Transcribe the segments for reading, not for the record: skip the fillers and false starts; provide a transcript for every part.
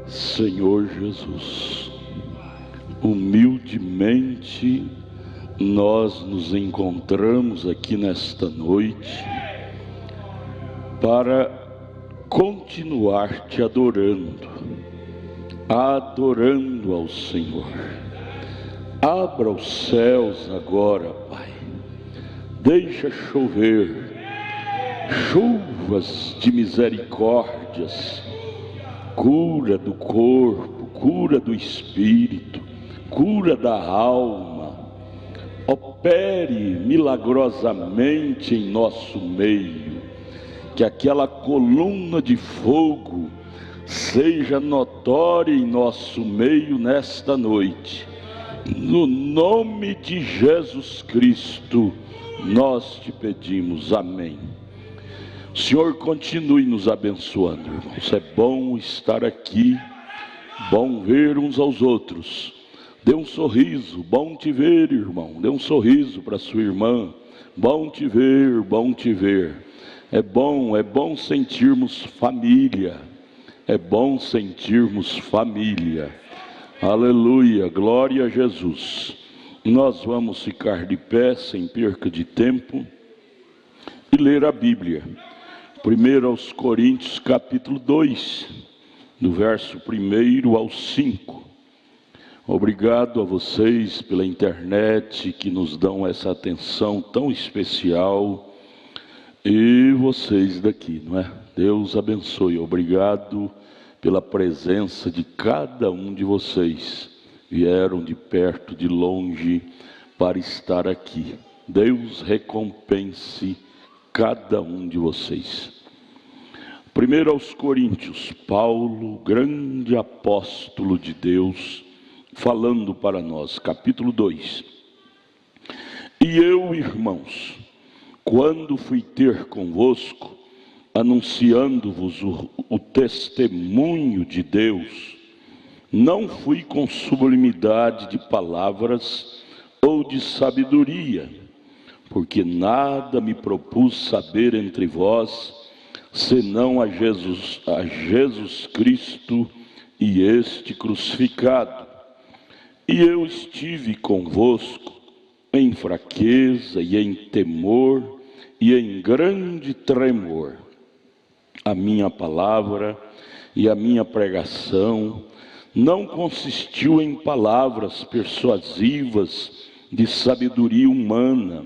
Senhor Jesus, humildemente nós nos encontramos aqui nesta noite para continuar te adorando ao Senhor. Abra os céus agora, Pai, deixa chover chuvas de misericórdias, cura do corpo, cura do espírito, cura da alma. Opere milagrosamente em nosso meio, que aquela coluna de fogo seja notória em nosso meio nesta noite. No nome de Jesus Cristo nós te pedimos, amém. O Senhor continue nos abençoando, irmãos. É bom estar aqui, bom ver uns aos outros. Dê um sorriso, bom te ver, irmão. Dê um sorriso para sua irmã. Bom te ver, bom te ver. É bom sentirmos família. É bom sentirmos família. Aleluia, glória a Jesus. Nós vamos ficar de pé sem perca de tempo e ler a Bíblia. 1 aos Coríntios capítulo 2, do verso 1 ao 5. Obrigado a vocês pela internet que nos dão essa atenção tão especial, e vocês daqui, não é? Deus abençoe. Obrigado pela presença de cada um de vocês. Vieram de perto, de longe para estar aqui. Deus recompense cada um de vocês. 1 aos Coríntios, Paulo, grande apóstolo de Deus, falando para nós, capítulo 2. E eu, irmãos, quando fui ter convosco, anunciando-vos o testemunho de Deus, não fui com sublimidade de palavras ou de sabedoria, porque nada me propus saber entre vós, senão a Jesus Cristo e este crucificado. E eu estive convosco em fraqueza e em temor e em grande tremor. A minha palavra e a minha pregação não consistiu em palavras persuasivas de sabedoria humana,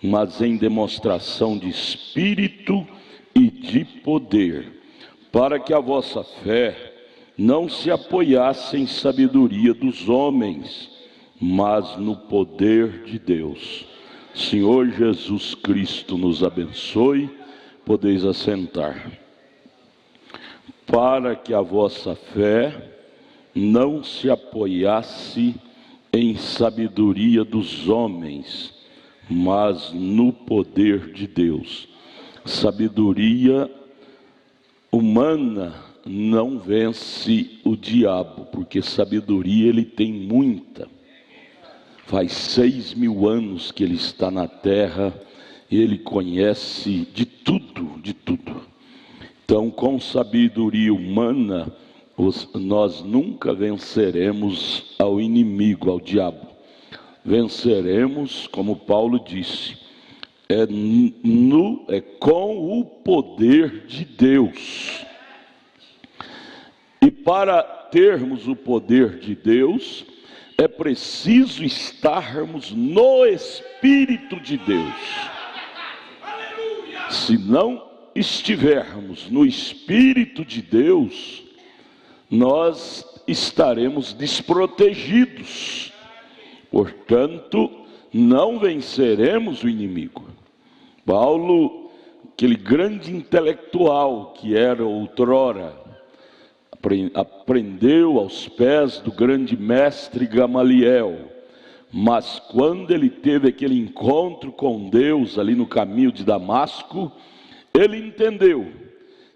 mas em demonstração de espírito e de poder, para que a vossa fé não se apoiasse em sabedoria dos homens, mas no poder de Deus. Senhor Jesus Cristo nos abençoe. Podeis assentar. Para que a vossa fé não se apoiasse em sabedoria dos homens, mas no poder de Deus. Sabedoria humana não vence o diabo, porque sabedoria ele tem muita. Faz 6.000 anos que ele está na terra, e ele conhece de tudo, de tudo. Então, com sabedoria humana, nós nunca venceremos ao inimigo, ao diabo. Venceremos, como Paulo disse, com o poder de Deus. E para termos o poder de Deus, é preciso estarmos no Espírito de Deus. Se não estivermos no Espírito de Deus, nós estaremos desprotegidos. Portanto, não venceremos o inimigo. Paulo, aquele grande intelectual que era outrora, aprendeu aos pés do grande mestre Gamaliel, mas quando ele teve aquele encontro com Deus ali no caminho de Damasco, ele entendeu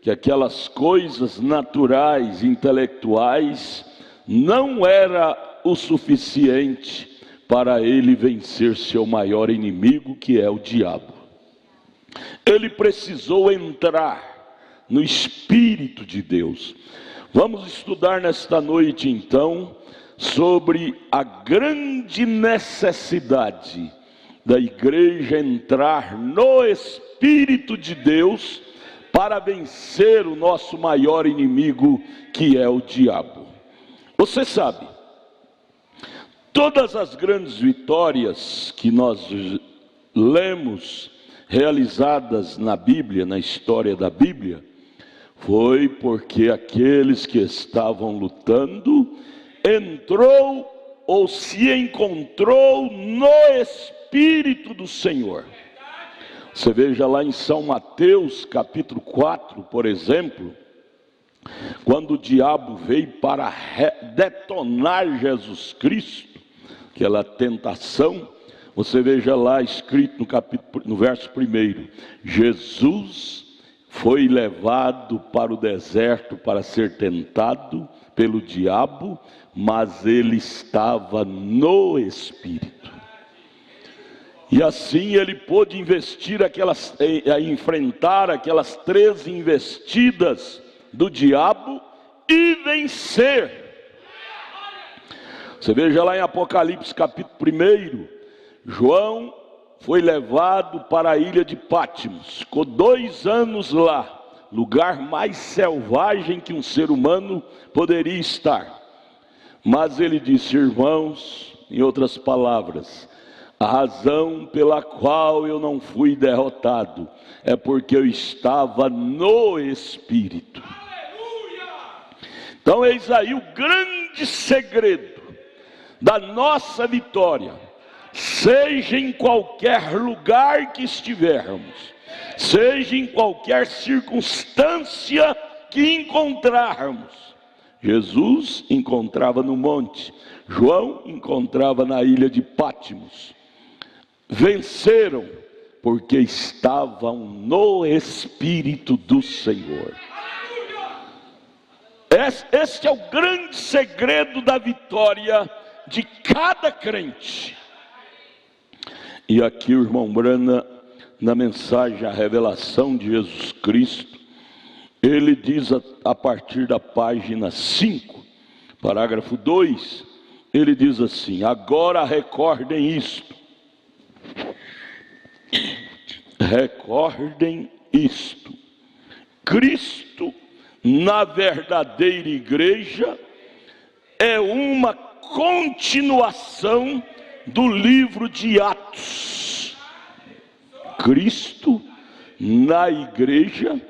que aquelas coisas naturais, intelectuais, não era o suficiente para ele vencer seu maior inimigo, que é o diabo. Ele precisou entrar no Espírito de Deus. Vamos estudar nesta noite então sobre a grande necessidade da igreja entrar no Espírito de Deus para vencer o nosso maior inimigo, que é o diabo. Você sabe, todas as grandes vitórias que nós lemos realizadas na Bíblia, na história da Bíblia, foi porque aqueles que estavam lutando entrou ou se encontrou no Espírito do Senhor. Você veja lá em São Mateus capítulo 4, por exemplo, quando o diabo veio para detonar Jesus Cristo, aquela tentação, você veja lá escrito no verso 1, Jesus foi levado para o deserto para ser tentado pelo diabo, mas ele estava no Espírito. E assim ele pôde enfrentar aquelas 13 investidas do diabo e vencer. Você veja lá em Apocalipse capítulo 1, João foi levado para a ilha de Pátimos, ficou 2 anos lá, lugar mais selvagem que um ser humano poderia estar. Mas ele disse: irmãos, em outras palavras, a razão pela qual eu não fui derrotado é porque eu estava no Espírito. Então eis aí o grande segredo da nossa vitória. Seja em qualquer lugar que estivermos, seja em qualquer circunstância que encontrarmos. Jesus encontrava no monte, João encontrava na ilha de Pátimos. Venceram porque estavam no Espírito do Senhor. Este é o grande segredo da vitória de cada crente. E aqui o irmão Brana, na mensagem A Revelação de Jesus Cristo, ele diz a partir da página 5, parágrafo 2, ele diz assim: agora recordem isto. Recordem isto. Cristo, na verdadeira igreja, é uma continuação do livro de Atos. Cristo na igreja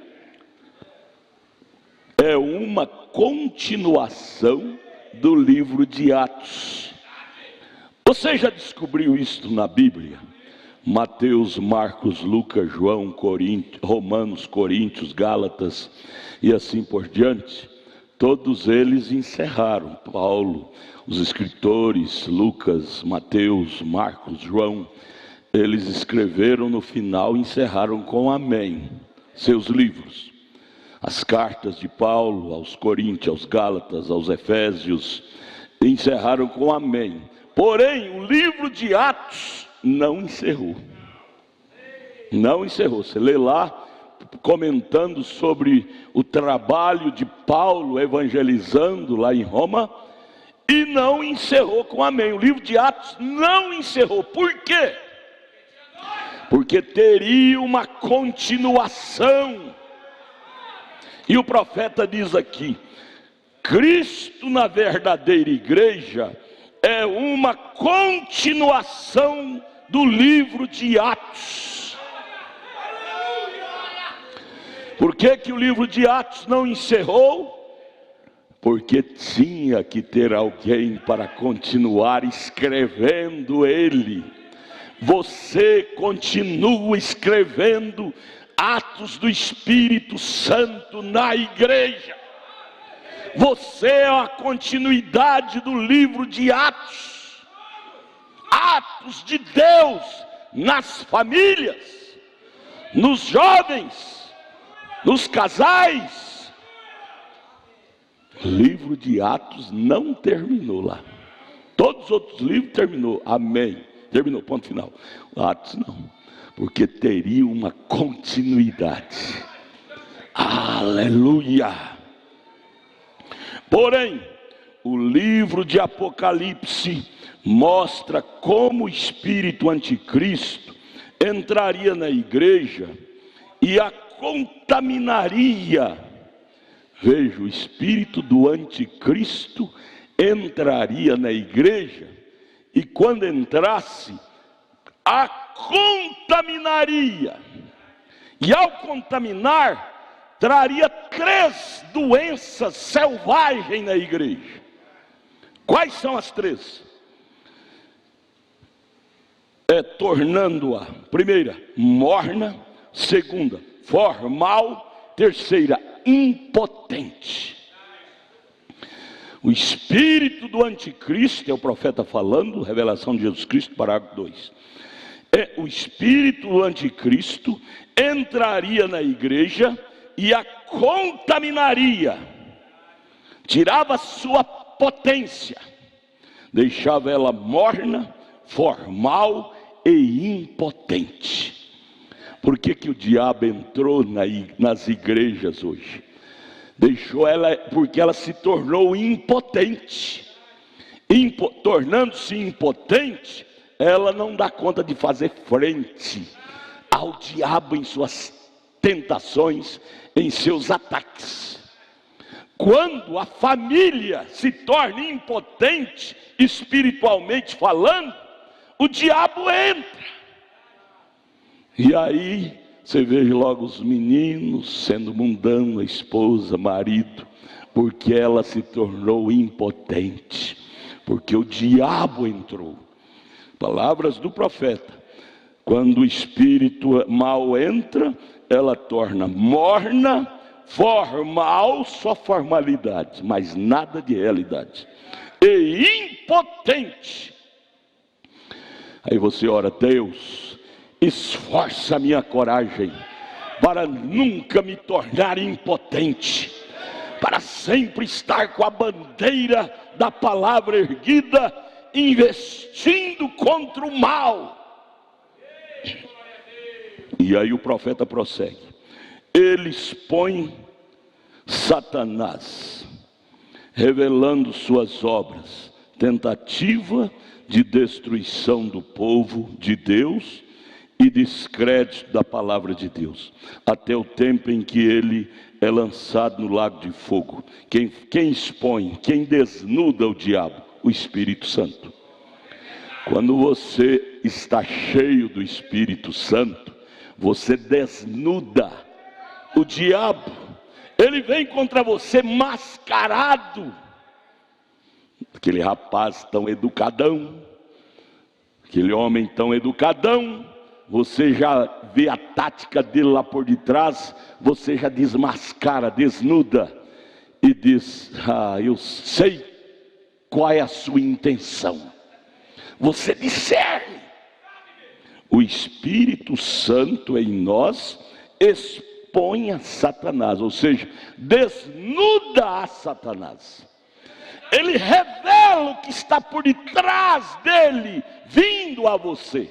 é uma continuação do livro de Atos. Você já descobriu isto na Bíblia? Mateus, Marcos, Lucas, João, Romanos, Coríntios, Gálatas e assim por diante. Todos eles encerraram. Paulo, os escritores, Lucas, Mateus, Marcos, João, eles escreveram no final e encerraram com amém, seus livros. As cartas de Paulo aos Coríntios, aos Gálatas, aos Efésios, encerraram com amém. Porém, o livro de Atos não encerrou. Não encerrou. Você lê lá, comentando sobre o trabalho de Paulo evangelizando lá em Roma, e não encerrou com amém. O livro de Atos não encerrou. Por quê? Porque teria uma continuação. E o profeta diz aqui: Cristo na verdadeira igreja é uma continuação do livro de Atos. Por que o livro de Atos não encerrou? Porque tinha que ter alguém para continuar escrevendo ele. Você continua escrevendo atos do Espírito Santo na igreja. Você é a continuidade do livro de Atos. Atos de Deus nas famílias, nos jovens, nos casais. O livro de Atos não terminou lá. Todos os outros livros terminou, amém, terminou, ponto final. Atos não, porque teria uma continuidade. Aleluia. Porém, o livro de Apocalipse mostra como o espírito anticristo entraria na igreja e a contaminaria. Veja, o espírito do anticristo entraria na igreja e quando entrasse, a contaminaria. E ao contaminar, traria 3 doenças selvagens na igreja. Quais são as 3? Tornando-a, primeira, morna; segunda, formal; terceira, impotente. O espírito do anticristo, é o profeta falando, revelação de Jesus Cristo, parágrafo 2. O espírito do anticristo entraria na igreja e a contaminaria, tirava sua potência, deixava ela morna, formal e impotente. Por que o diabo entrou nas igrejas hoje? Deixou ela, porque ela se tornou impotente. Tornando-se impotente, ela não dá conta de fazer frente ao diabo em suas tentações, em seus ataques. Quando a família se torna impotente, espiritualmente falando, o diabo entra. E aí você vê logo os meninos sendo mundanos, a esposa, marido, porque ela se tornou impotente, porque o diabo entrou. Palavras do profeta: quando o espírito mal entra, ela torna morna, formal, só formalidade, mas nada de realidade, e impotente. Aí você ora: Deus, esforça a minha coragem para nunca me tornar impotente, para sempre estar com a bandeira da palavra erguida, investindo contra o mal. E aí o profeta prossegue: ele expõe Satanás, revelando suas obras, tentativa de destruição do povo de Deus e descrédito da palavra de Deus, até o tempo em que ele é lançado no lago de fogo. Quem expõe, quem desnuda o diabo? O Espírito Santo. Quando você está cheio do Espírito Santo, você desnuda o diabo. Ele vem contra você mascarado. Aquele rapaz tão educadão, aquele homem tão educadão, você já vê a tática dele lá por detrás, você já desmascara, desnuda e diz: eu sei qual é a sua intenção. Você discerne. O Espírito Santo em nós expõe a Satanás, ou seja, desnuda a Satanás. Ele revela o que está por detrás dele, vindo a você.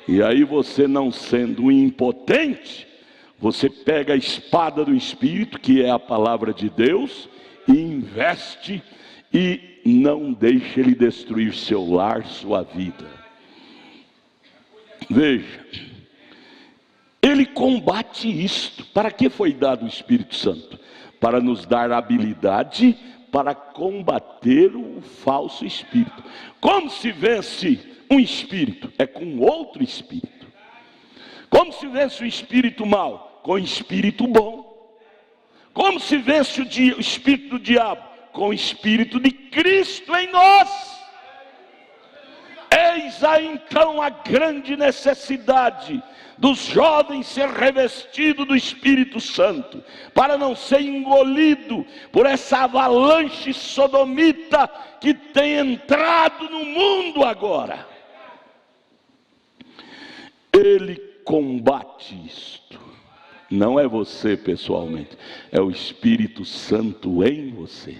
E aí você, não sendo impotente, você pega a espada do Espírito, que é a palavra de Deus, e investe, e não deixa ele destruir seu lar, sua vida. Veja, ele combate isto. Para que foi dado o Espírito Santo? Para nos dar habilidade para combater o falso espírito. Como se vence um espírito? É com outro espírito. Como se vence o espírito mau? Com o espírito bom. Como se vence o espírito do diabo? Com o espírito de Cristo em nós. Eis aí então a grande necessidade dos jovens ser revestidos do Espírito Santo, para não ser engolido por essa avalanche sodomita que tem entrado no mundo agora. Ele combate isto. Não é você pessoalmente, é o Espírito Santo em você.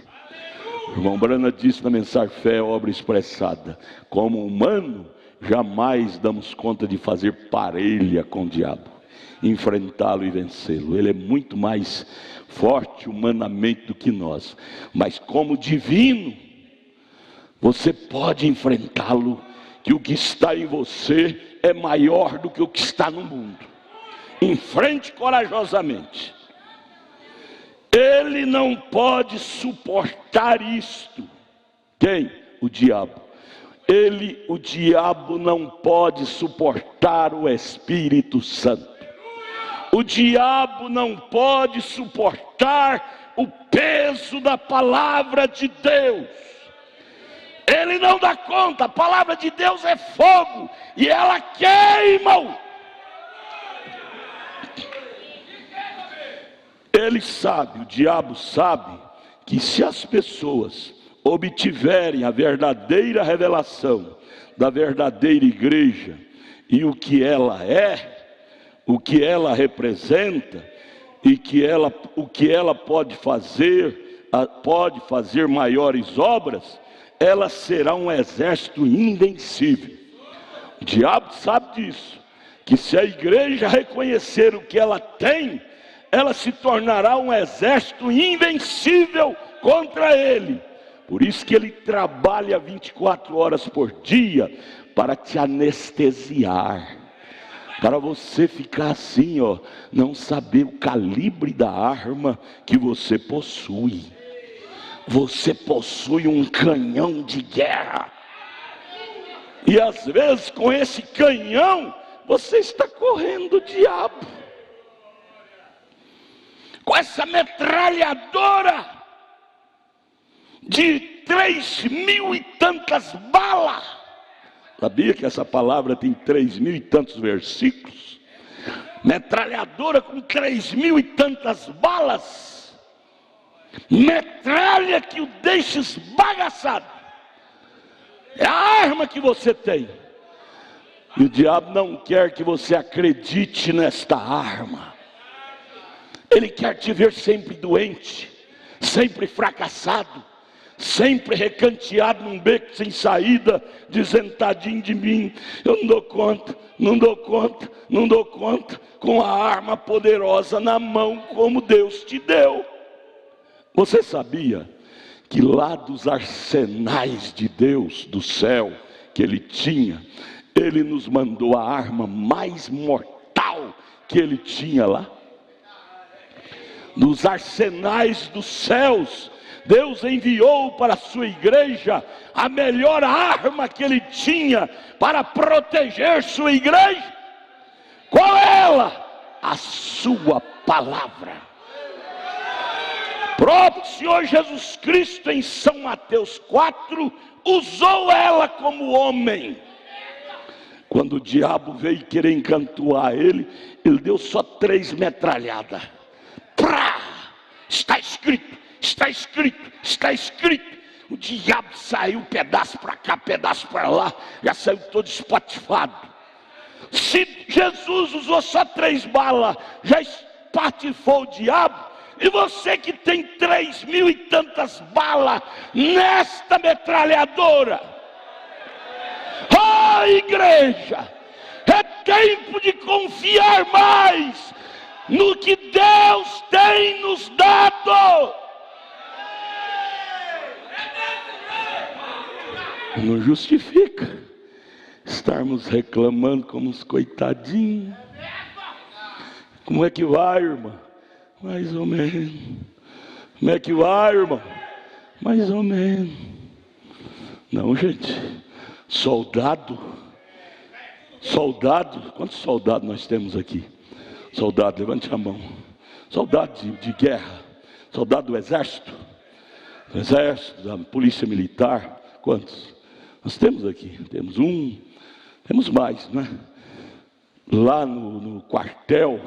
O irmão Brana disse na mensagem Fé é Obra Expressada: como humano, jamais damos conta de fazer parelha com o diabo. enfrentá-lo e vencê-lo. Ele é muito mais forte humanamente do que nós, mas como divino, você pode enfrentá-lo, que o que está em você é maior do que o que está no mundo. Enfrente corajosamente. Ele não pode suportar isto. Quem? O diabo. O diabo não pode suportar o Espírito Santo. O diabo não pode suportar o peso da palavra de Deus. Ele não dá conta. A palavra de Deus é fogo e ela queima-o. Ele sabe, o diabo sabe, que se as pessoas obtiverem a verdadeira revelação da verdadeira igreja e o que ela é, o que ela representa e o que ela pode fazer maiores obras, ela será um exército invencível. O diabo sabe disso, que se a igreja reconhecer o que ela tem, ela se tornará um exército invencível contra ele. Por isso que ele trabalha 24 horas por dia para te anestesiar, para você ficar assim, não saber o calibre da arma que você possui. Você possui um canhão de guerra, e às vezes com esse canhão você está correndo o diabo. Com essa metralhadora de 3.000 e tantas balas. Sabia que essa palavra tem 3.000 e tantos versículos? Metralhadora com 3.000 e tantas balas. Metralha que o deixa esbagaçado. É a arma que você tem. E o diabo não quer que você acredite nesta arma. Ele quer te ver sempre doente, sempre fracassado, sempre recanteado num beco sem saída, dizendo: tadinho de mim, eu não dou conta, não dou conta, não dou conta, com a arma poderosa na mão como Deus te deu. Você sabia que lá dos arsenais de Deus, do céu, que Ele tinha, Ele nos mandou a arma mais mortal que Ele tinha lá? Nos arsenais dos céus, Deus enviou para a sua igreja a melhor arma que Ele tinha para proteger sua igreja. Qual é ela? A sua palavra. O próprio Senhor Jesus Cristo, em São Mateus 4, usou ela como homem. Quando o diabo veio querer encantoar ele deu só 3 metralhadas. Prá! Está escrito, está escrito, está escrito. O diabo saiu pedaço para cá, pedaço para lá, já saiu todo espatifado. Se Jesus usou só 3 balas, já espatifou o diabo. E você que tem 3.000 e tantas balas nesta metralhadora, oh igreja, é tempo de confiar mais no que Deus tem nos dado. Não justifica estarmos reclamando como uns coitadinhos. Como é que vai, irmã? Mais ou menos. Como é que vai, irmão? Mais ou menos. Não, gente. Soldado. Quantos soldados nós temos aqui? Soldado, levante a mão. Soldado de guerra. Soldado do exército. Do exército, da polícia militar. Quantos? Nós temos aqui. Temos um. Temos mais, não é? Lá no quartel,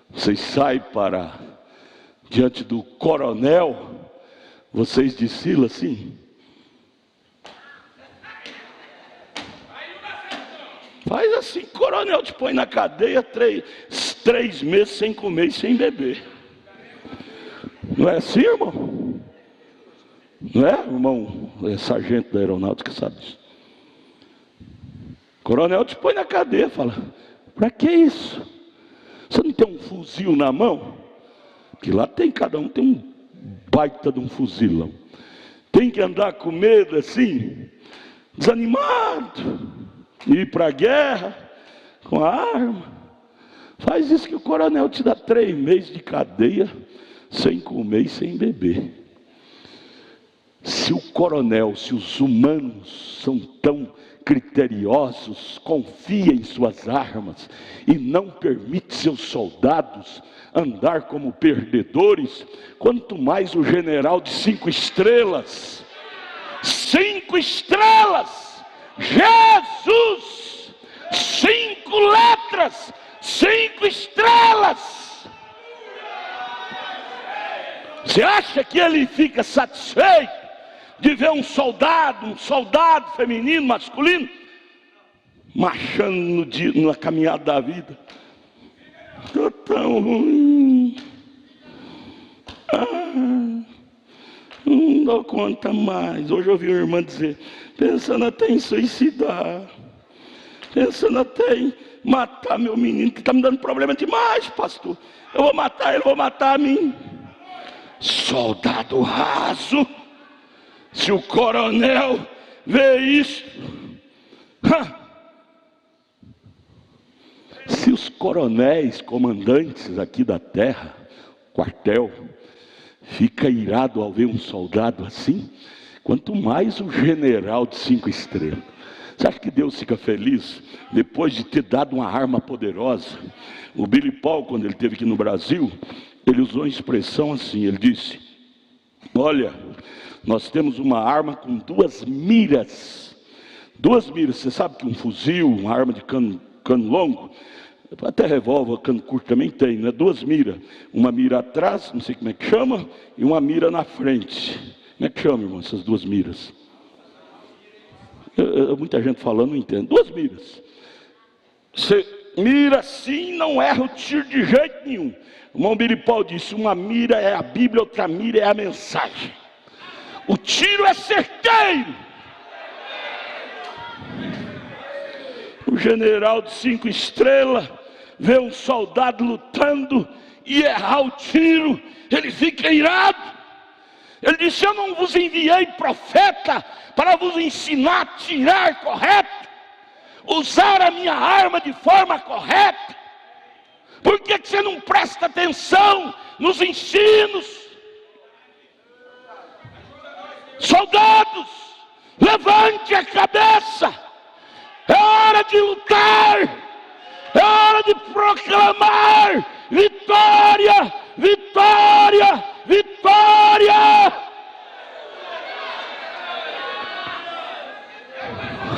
vocês saem para diante do coronel, vocês desfilam assim. Faz assim, coronel te põe na cadeia 3 meses sem comer e sem beber. Não é assim, irmão? Não é, irmão? É sargento da aeronáutica, sabe disso. Coronel te põe na cadeia, fala: para que isso? Você não tem um fuzil na mão? Que lá tem, cada um tem um baita de um fuzilão. Tem que andar com medo assim, desanimado, ir para a guerra com a arma. Faz isso que o coronel te dá 3 meses de cadeia, sem comer e sem beber. Se o coronel, se os humanos são tão criteriosos, confia em suas armas e não permite seus soldados andar como perdedores, quanto mais o general de 5 estrelas. 5 estrelas! Jesus! 5 letras! 5 estrelas! Você acha que ele fica satisfeito de ver um soldado feminino, masculino, marchando na caminhada da vida? Estou tão ruim, não dou conta mais. Hoje eu ouvi uma irmã dizer, pensando até em suicidar, pensando até em matar meu menino, que está me dando problema demais, pastor. Eu vou matar ele, vou matar a mim. Soldado raso. Se o coronel vê isso, se os coronéis, comandantes aqui da terra, quartel, fica irado ao ver um soldado assim, quanto mais o general de 5 estrelas. Você acha que Deus fica feliz depois de ter dado uma arma poderosa? O Billy Paul, quando ele esteve aqui no Brasil, ele usou uma expressão assim, ele disse, olha, nós temos uma arma com 2 miras. 2 miras, você sabe que um fuzil, uma arma de cano longo, até revólver, cano curto também tem, né? 2 miras. Uma mira atrás, não sei como é que chama, e uma mira na frente. Como é que chama, irmão, essas 2 miras? Muita gente falando, não entende. 2 miras. Você mira assim, não erra o tiro de jeito nenhum. O irmão Billy Paul disse, uma mira é a Bíblia, outra mira é a mensagem. O tiro é certeiro. O general de 5 estrelas vê um soldado lutando e errar o tiro, ele fica irado. Ele disse, eu não vos enviei profeta para vos ensinar a atirar correto, usar a minha arma de forma correta. Por que você não presta atenção nos ensinos? Soldados, levante a cabeça, é hora de lutar, é hora de proclamar vitória, vitória, vitória.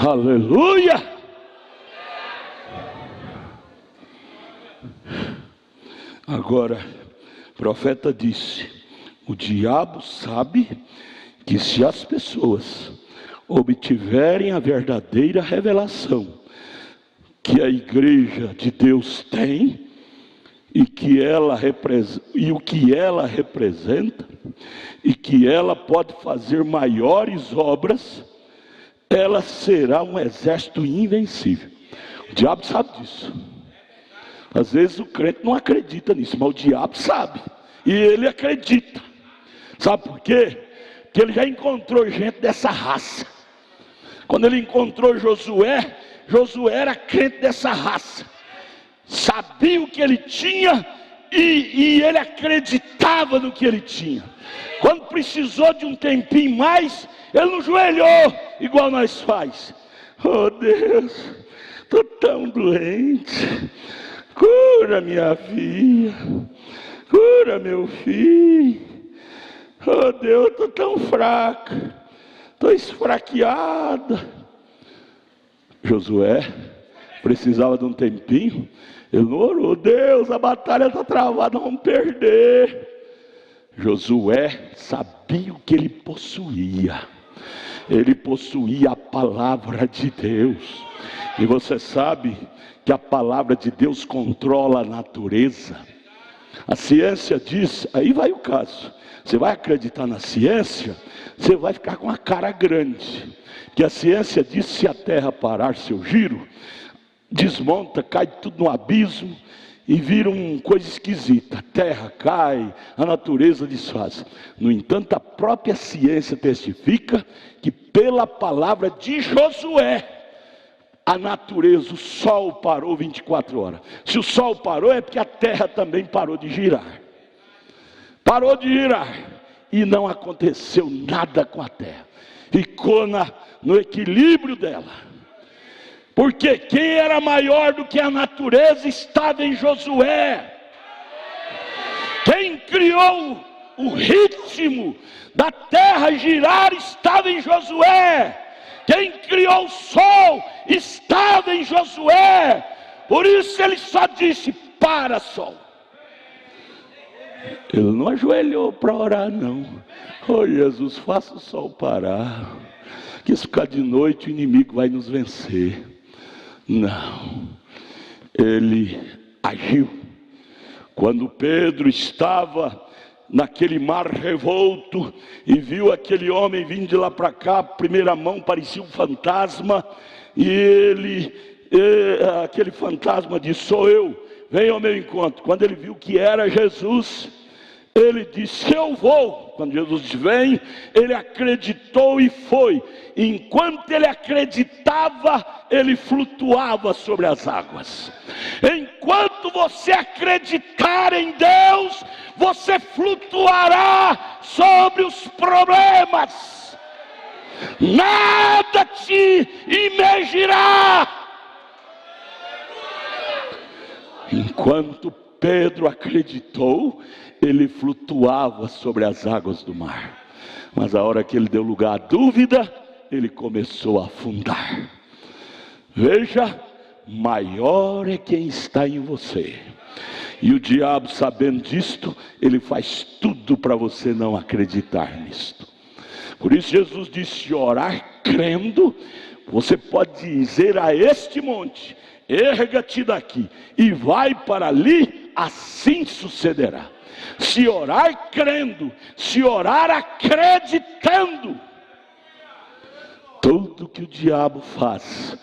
Aleluia. Agora, o profeta disse, o diabo sabe que se as pessoas obtiverem a verdadeira revelação que a igreja de Deus tem e que ela e o que ela representa e que ela pode fazer maiores obras, ela será um exército invencível. O diabo sabe disso. Às vezes o crente não acredita nisso, mas o diabo sabe e ele acredita. Sabe por quê? Porque ele já encontrou gente dessa raça. Quando ele encontrou Josué, Josué era crente dessa raça, sabia o que ele tinha e ele acreditava no que ele tinha. Quando precisou de um tempinho mais, ele não joelhou igual nós faz. Oh Deus, estou tão doente, cura minha filha, cura meu filho. Oh Deus, estou tão fraca, estou esfaqueada. Josué precisava de um tempinho, ele não orou, Deus, a batalha está travada, vamos perder. Josué sabia o que ele possuía a palavra de Deus, e você sabe que a palavra de Deus controla a natureza. A ciência diz, aí vai o caso, você vai acreditar na ciência, você vai ficar com a cara grande, que a ciência diz, se a terra parar seu giro, desmonta, cai tudo no abismo, e viram uma coisa esquisita: a terra cai, a natureza desfaz. No entanto, a própria ciência testifica que pela palavra de Josué, a natureza, o sol parou 24 horas. Se o sol parou, é porque a terra também parou de girar. Parou de girar. E não aconteceu nada com a terra. Ficou no equilíbrio dela. Porque quem era maior do que a natureza estava em Josué. Quem criou o ritmo da terra girar estava em Josué. Quem criou o sol estava em Josué. Por isso ele só disse: para, sol. Ele não ajoelhou para orar, não. Oh, Jesus, faça o sol parar, que se ficar de noite o inimigo vai nos vencer. Não. Ele agiu. Quando Pedro estava naquele mar revolto e viu aquele homem vindo de lá para cá, primeira mão parecia um fantasma, e aquele fantasma disse: sou eu, venha ao meu encontro. Quando ele viu que era Jesus, ele disse: eu vou. Quando Jesus disse: vem, ele acreditou e foi. Enquanto ele acreditava, ele flutuava sobre as águas. Enquanto você acreditar em Deus, você flutuará sobre os problemas. Nada te imergirá. Enquanto Pedro acreditou, ele flutuava sobre as águas do mar. Mas a hora que ele deu lugar à dúvida, ele começou a afundar. Veja, maior é quem está em você. E o diabo, sabendo disto, ele faz tudo para você não acreditar nisto. Por isso Jesus disse: orar crendo. Você pode dizer a este monte: erga-te daqui e vai para ali, assim sucederá. Se orar crendo, se orar acreditando. Tudo que o diabo faz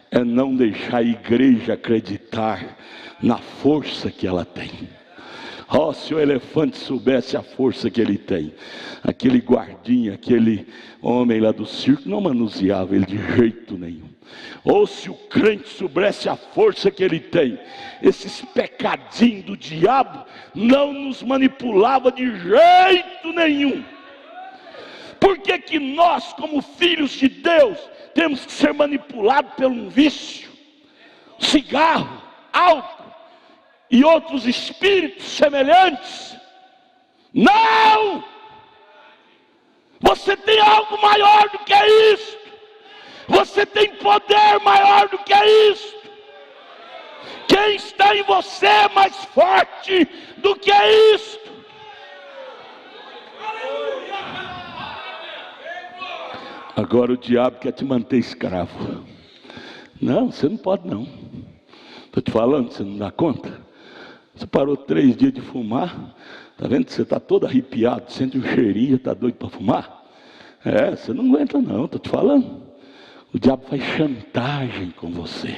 é não deixar a igreja acreditar na força que ela tem. Oh, se o elefante soubesse a força que ele tem, aquele guardinha, aquele homem lá do circo não manuseava ele de jeito nenhum. Ou se o crente soubesse a força que ele tem, esses pecadinhos do diabo não nos manipulava de jeito nenhum. Por que nós, como filhos de Deus, temos que ser manipulados por um vício? Cigarro, álcool e outros espíritos semelhantes? Não! Você tem algo maior do que isso. Você tem poder maior do que isso. Quem está em você é mais forte do que isso. Agora o diabo quer te manter escravo. Não, você não pode não. Estou te falando, você não dá conta. Você parou 3 dias de fumar. Está vendo que você está todo arrepiado, sente um cheirinho, está doido para fumar? Você não aguenta não, estou te falando. O diabo faz chantagem com você.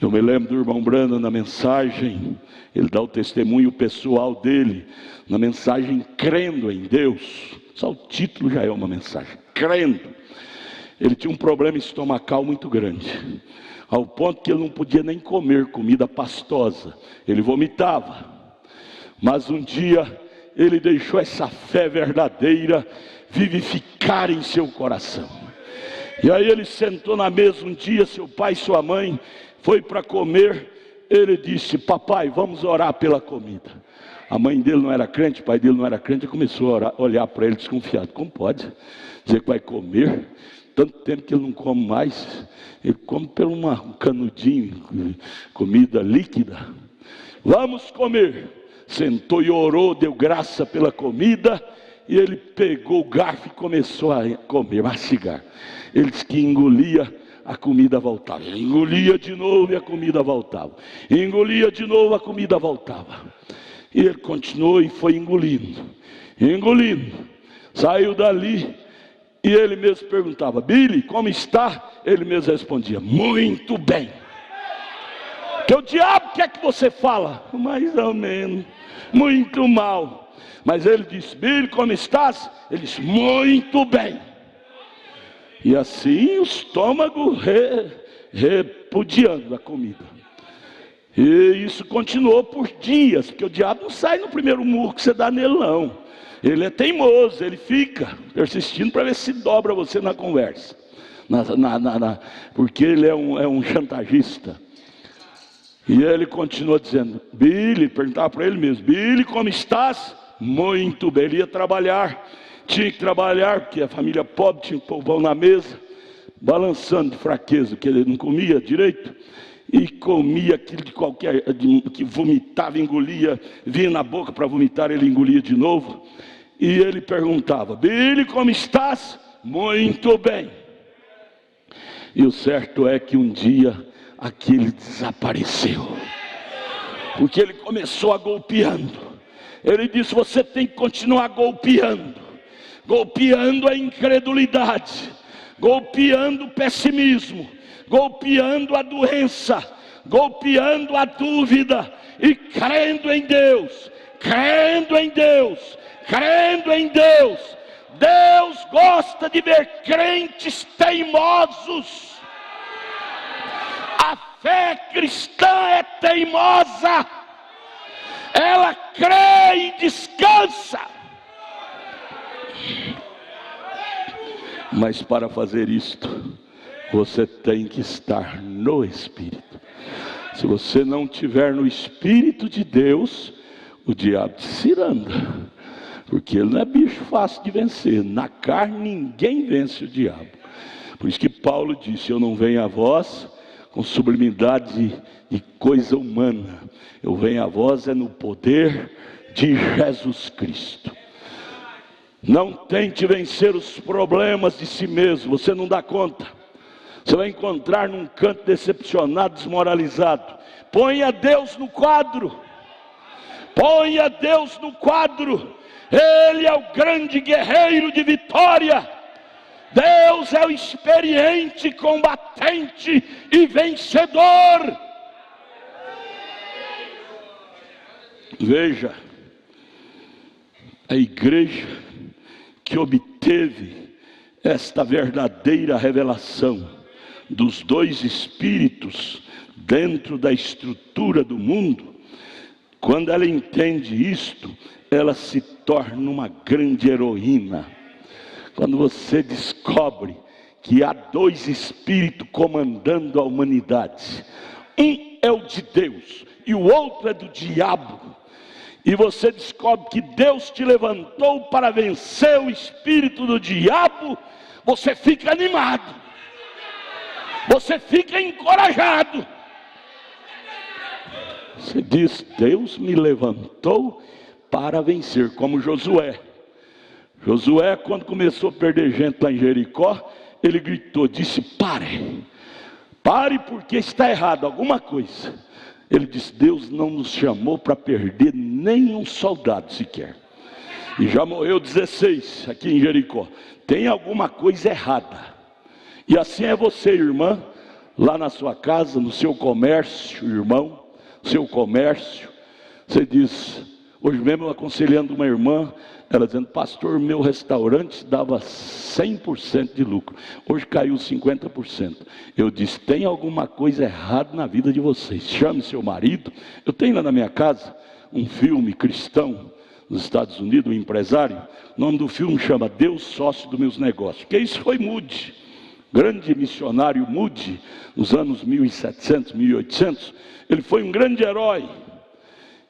Eu me lembro do irmão Brandon na mensagem, ele dá o testemunho pessoal dele, na mensagem crendo em Deus. Só o título já é uma mensagem, crendo. Ele tinha um problema estomacal muito grande, ao ponto que ele não podia nem comer comida pastosa, ele vomitava. Mas um dia ele deixou essa fé verdadeira vivificar em seu coração. E aí ele sentou na mesa um dia, seu pai e sua mãe foi para comer. Ele disse: papai, vamos orar pela comida. A mãe dele não era crente, o pai dele não era crente. Começou a olhar para ele desconfiado. Como pode dizer que vai comer? Tanto tempo que ele não come mais. Ele come pelo um canudinho, comida líquida. Vamos comer. Sentou e orou, deu graça pela comida. E ele pegou o garfo e começou a comer, mastigar. Ele disse que engolia, a comida voltava. Ele engolia de novo e a comida voltava. Engolia de novo, a comida voltava. E ele continuou e foi engolindo. Engolindo. Saiu dali e ele mesmo perguntava: Billy, como está? Ele mesmo respondia: muito bem. Que o diabo quer que você fala, mais ou menos, muito mal. Mas ele diz: Billy, como estás? Ele diz: muito bem. E assim o estômago repudiando a comida. E isso continuou por dias, porque o diabo não sai no primeiro murro que você dá nele, não. Ele é teimoso, ele fica persistindo para ver se dobra você na conversa. Porque ele é um chantagista. E ele continua dizendo: Billy, perguntava para ele mesmo: Billy, como estás? Muito bem. Ele ia trabalhar, tinha que trabalhar, porque a família pobre tinha que pôr o pão na mesa, balançando de fraqueza, que ele não comia direito, e comia aquilo que vomitava, engolia, vinha na boca para vomitar, ele engolia de novo. E ele perguntava: Billy, como estás? Muito bem. E o certo é que um dia aquele desapareceu, porque ele começou a golpeando. Ele disse: você tem que continuar golpeando a incredulidade, golpeando o pessimismo, golpeando a doença, golpeando a dúvida, e crendo em Deus, crendo em Deus, crendo em Deus. Deus gosta de ver crentes teimosos. A fé cristã é teimosa, ela crê e descansa. Mas para fazer isto, você tem que estar no Espírito. Se você não estiver no Espírito de Deus, o diabo te ciranda, porque ele não é bicho fácil de vencer. Na carne ninguém vence o diabo. Por isso que Paulo disse: eu não venho a vós com sublimidade de coisa humana, eu venho a vós no poder de Jesus Cristo. Não tente vencer os problemas de si mesmo, você não dá conta. Você vai encontrar num canto decepcionado, desmoralizado. Ponha Deus no quadro. Ponha Deus no quadro. Ele é o grande guerreiro de vitória. Deus é o experiente combatente e vencedor. Veja, a igreja que obteve esta verdadeira revelação dos dois espíritos dentro da estrutura do mundo, quando ela entende isto, ela se torna uma grande heroína. Quando você descobre que há dois espíritos comandando a humanidade, um é o de Deus e o outro é do diabo, e você descobre que Deus te levantou para vencer o espírito do diabo, você fica animado, você fica encorajado. Você diz: Deus me levantou para vencer, como Josué. Josué, quando começou a perder gente lá em Jericó, ele gritou, disse: pare porque está errado alguma coisa. Ele disse: Deus não nos chamou para perder nenhum soldado sequer. E já morreu 16 aqui em Jericó. Tem alguma coisa errada. E assim é você, irmã, lá na sua casa, no seu comércio, irmão, seu comércio. Você diz, hoje mesmo aconselhando uma irmã, ela dizendo: pastor, meu restaurante dava 100% de lucro, hoje caiu 50%. Eu disse: tem alguma coisa errada na vida de vocês. Chame seu marido. Eu tenho lá na minha casa um filme cristão nos Estados Unidos, um empresário. O nome do filme chama Deus Sócio dos Meus Negócios. Porque isso foi Moody, grande missionário Moody, nos anos 1700, 1800. Ele foi um grande herói.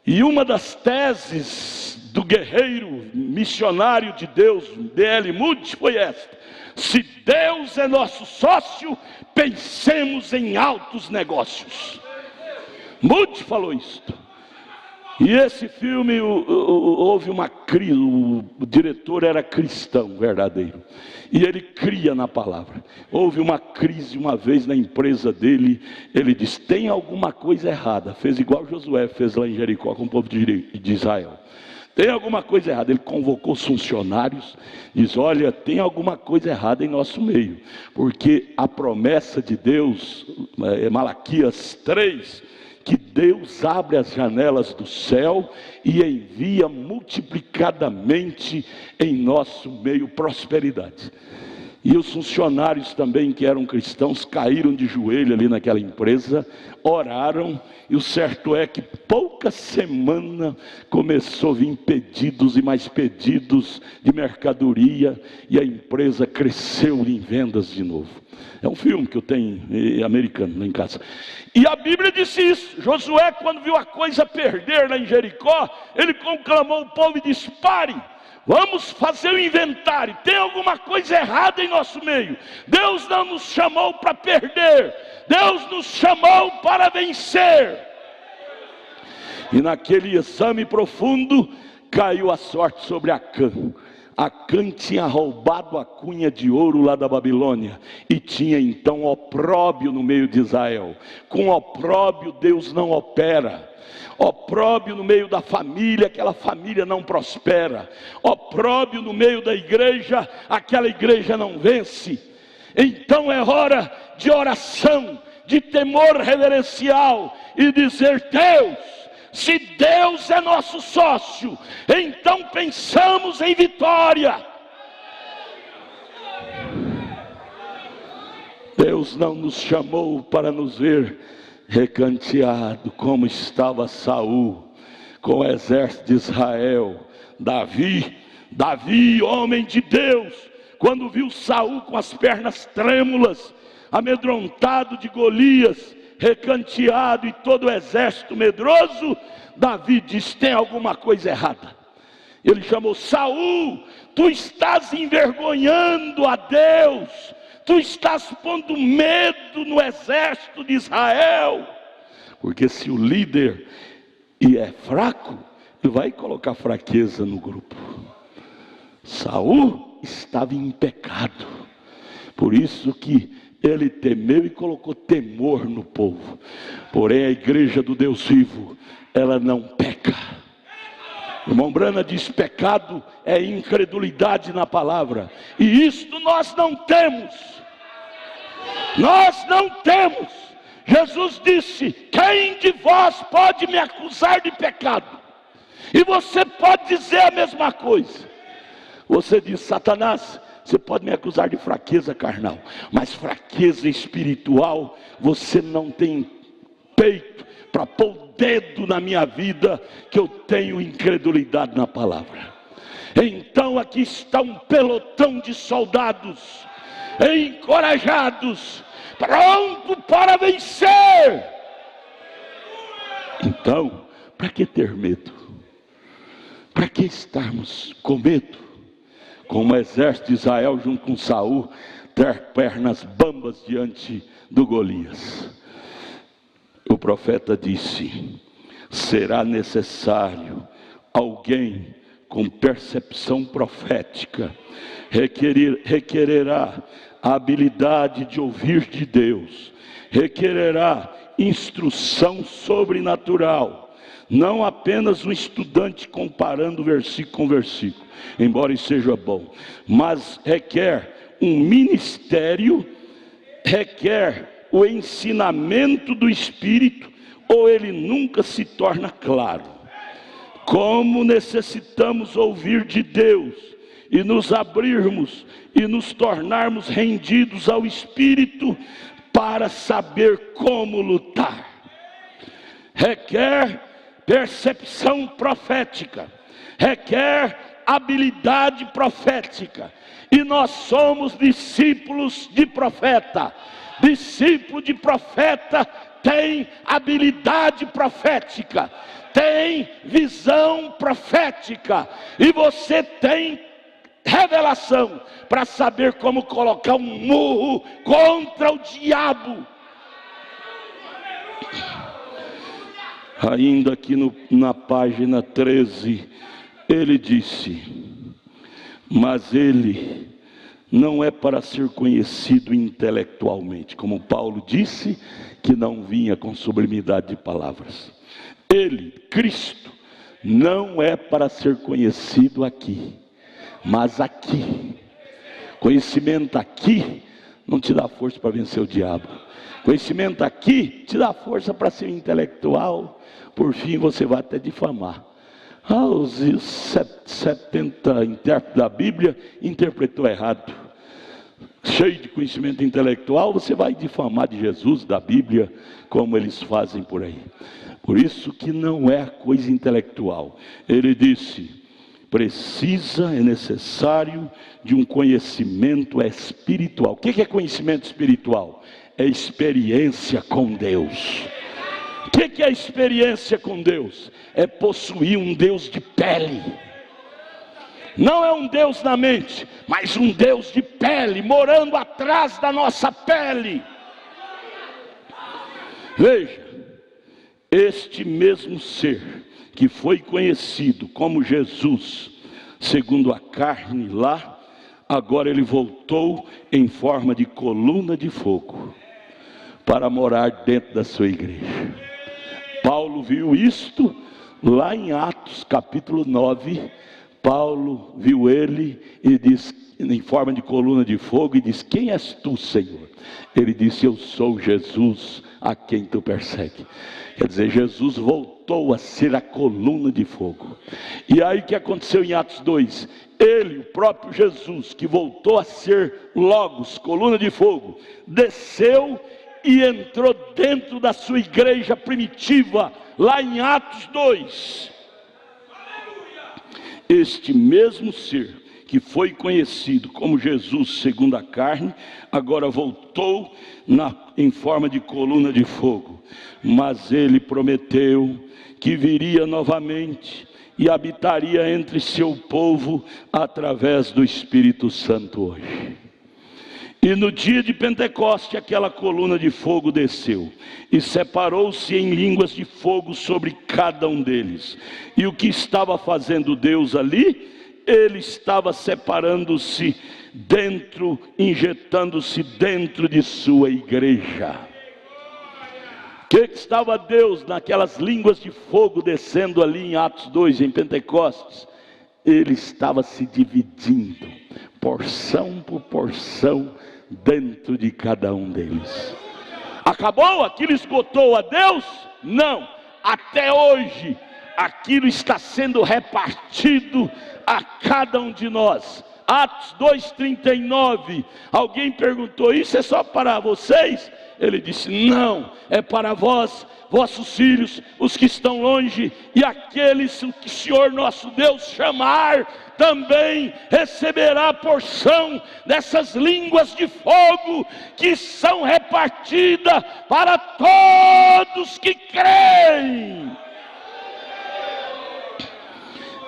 E uma das teses do guerreiro missionário de Deus, D.L. Moody, foi esta: se Deus é nosso sócio, pensemos em altos negócios. Moody falou isto. E esse filme, houve uma crise, o diretor era cristão verdadeiro, e ele cria na palavra. Houve uma crise uma vez na empresa dele, ele disse: tem alguma coisa errada. Fez igual Josué fez lá em Jericó com o povo de Israel. Tem alguma coisa errada. Ele convocou os funcionários, diz: olha, tem alguma coisa errada em nosso meio, porque a promessa de Deus, Malaquias 3, que Deus abre as janelas do céu e envia multiplicadamente em nosso meio prosperidade. E os funcionários também, que eram cristãos, caíram de joelho ali naquela empresa, oraram, e o certo é que pouca semana começou a vir pedidos e mais pedidos de mercadoria, e a empresa cresceu em vendas de novo. É um filme que eu tenho, americano, lá em casa. E a Bíblia disse isso. Josué, quando viu a coisa perder lá em Jericó, ele conclamou o povo e disse: parem, vamos fazer o inventário. Tem alguma coisa errada em nosso meio. Deus não nos chamou para perder, Deus nos chamou para vencer. E naquele exame profundo, caiu a sorte sobre Acã. Acã tinha roubado a cunha de ouro lá da Babilônia, e tinha então opróbio no meio de Israel. Com opróbio Deus não opera. Opróbio no meio da família, aquela família não prospera. Opróbio no meio da igreja, aquela igreja não vence. Então é hora de oração, de temor reverencial, e dizer: Deus, se Deus é nosso sócio, então pensamos em vitória. Deus não nos chamou para nos ver recanteado, como estava Saul com o exército de Israel. Davi, homem de Deus, quando viu Saul com as pernas trêmulas, amedrontado de Golias, recanteado e todo o exército medroso, Davi disse: tem alguma coisa errada. Ele chamou: Saul, tu estás envergonhando a Deus, tu estás pondo medo no exército de Israel. Porque se o líder é fraco, ele vai colocar fraqueza no grupo. Saul estava em pecado, por isso que ele temeu e colocou temor no povo. Porém a igreja do Deus vivo, ela não peca. O irmão Brana diz: pecado é incredulidade na palavra, e isto nós não temos. Nós não temos. Jesus disse: quem de vós pode me acusar de pecado? E você pode dizer a mesma coisa. Você diz: Satanás, você pode me acusar de fraqueza carnal, mas fraqueza espiritual, você não tem peito para pôr o dedo na minha vida, que eu tenho incredulidade na palavra. Então aqui está um pelotão de soldados, encorajados, pronto para vencer. Então, para que ter medo? Para que estarmos com medo? Como o exército de Israel junto com Saul, ter pernas bambas diante do Golias. O profeta disse: será necessário alguém com percepção profética, requererá a habilidade de ouvir de Deus, requererá instrução sobrenatural, não apenas um estudante comparando versículo com versículo, embora isso seja bom, mas requer um ministério, requer o ensinamento do Espírito, ou ele nunca se torna claro. Como necessitamos ouvir de Deus e nos abrirmos e nos tornarmos rendidos ao Espírito para saber como lutar. Requer percepção profética, requer habilidade profética, e nós somos discípulos de profeta. Discípulo de profeta tem habilidade profética, tem visão profética, e você tem revelação para saber como colocar um murro contra o diabo. Ainda aqui na página 13, ele disse: mas ele não é para ser conhecido intelectualmente, como Paulo disse que não vinha com sublimidade de palavras. Ele, Cristo, não é para ser conhecido aqui, mas aqui. Conhecimento aqui não te dá força para vencer o diabo. Conhecimento aqui te dá força para ser intelectual. Por fim você vai até difamar. Os 70 intérpretes da Bíblia interpretou errado. Cheio de conhecimento intelectual, você vai difamar de Jesus, da Bíblia, como eles fazem por aí. Por isso que não é coisa intelectual. Ele disse: é necessário de um conhecimento espiritual. O que é conhecimento espiritual? É experiência com Deus. O que é experiência com Deus? É possuir um Deus de pele. Não é um Deus na mente, mas um Deus de pele, morando atrás da nossa pele. Veja, este mesmo ser que foi conhecido como Jesus, segundo a carne lá, agora ele voltou em forma de coluna de fogo, para morar dentro da sua igreja. Paulo viu isto lá em Atos capítulo 9, Paulo viu ele e diz, em forma de coluna de fogo, e diz: quem és tu, Senhor? Ele disse: eu sou Jesus a quem tu persegue. Quer dizer, Jesus voltou a ser a coluna de fogo. E aí o que aconteceu em Atos 2? Ele, o próprio Jesus, que voltou a ser Logos, coluna de fogo, desceu e entrou dentro da sua igreja primitiva, lá em Atos 2. Este mesmo ser que foi conhecido como Jesus segundo a carne, agora voltou em forma de coluna de fogo. Mas ele prometeu que viria novamente e habitaria entre seu povo através do Espírito Santo hoje. E no dia de Pentecoste, aquela coluna de fogo desceu e separou-se em línguas de fogo sobre cada um deles. E o que estava fazendo Deus ali? Ele estava separando-se dentro, injetando-se dentro de sua igreja. O que estava Deus naquelas línguas de fogo descendo ali em Atos 2, em Pentecostes? Ele estava se dividindo, porção por porção, dentro de cada um deles. Acabou? Aquilo esgotou a Deus? Não, até hoje aquilo está sendo repartido a cada um de nós. Atos 2:39, alguém perguntou: isso é só para vocês? Ele disse: não, é para vós, vossos filhos, os que estão longe, e aqueles que o Senhor nosso Deus chamar, também receberá a porção dessas línguas de fogo, que são repartidas para todos que creem.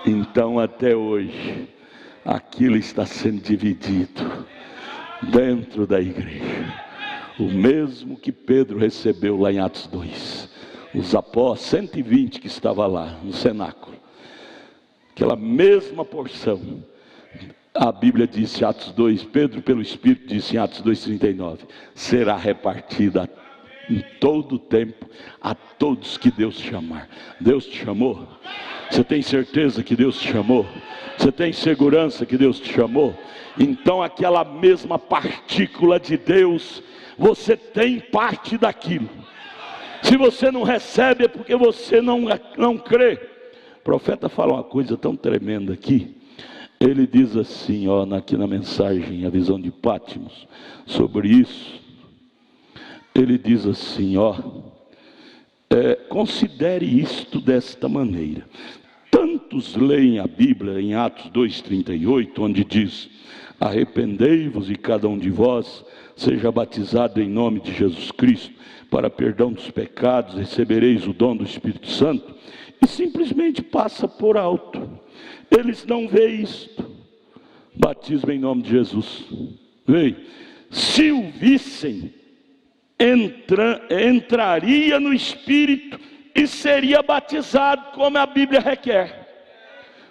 Então até hoje, aquilo está sendo dividido dentro da igreja. O mesmo que Pedro recebeu lá em Atos 2. Os apóstolos, 120 que estavam lá no cenáculo. Aquela mesma porção. A Bíblia disse em Atos 2, Pedro pelo Espírito disse em Atos 2:39, será repartida em todo o tempo a todos que Deus chamar. Deus te chamou? Você tem certeza que Deus te chamou? Você tem segurança que Deus te chamou? Então aquela mesma partícula de Deus, você tem parte daquilo. Se você não recebe é porque você não crê. O profeta fala uma coisa tão tremenda aqui. Ele diz assim, aqui na mensagem, a visão de Pátimos, sobre isso. Ele diz assim, considere isto desta maneira. Tantos leem a Bíblia em Atos 2:38, onde diz: arrependei-vos e cada um de vós seja batizado em nome de Jesus Cristo para perdão dos pecados, recebereis o dom do Espírito Santo, e simplesmente passa por alto. Eles não veem isto. Batismo em nome de Jesus. Se o vissem, entraria no Espírito e seria batizado, como a Bíblia requer.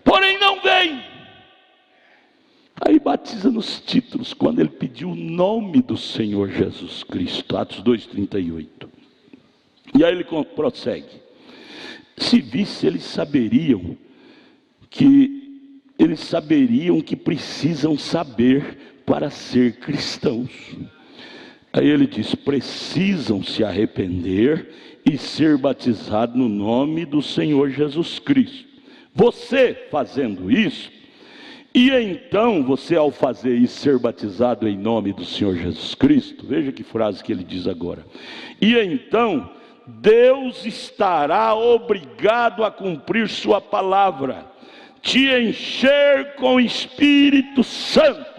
Porém não vem. Aí batiza nos títulos, quando ele pediu o nome do Senhor Jesus Cristo, Atos 2:38. E aí ele prossegue: se visse, eles saberiam que precisam saber para ser cristãos. Aí ele diz: precisam se arrepender e ser batizado no nome do Senhor Jesus Cristo. Você fazendo isso, e então você, ao fazer isso, ser batizado em nome do Senhor Jesus Cristo, veja que frase que ele diz agora: e então Deus estará obrigado a cumprir sua palavra, te encher com o Espírito Santo.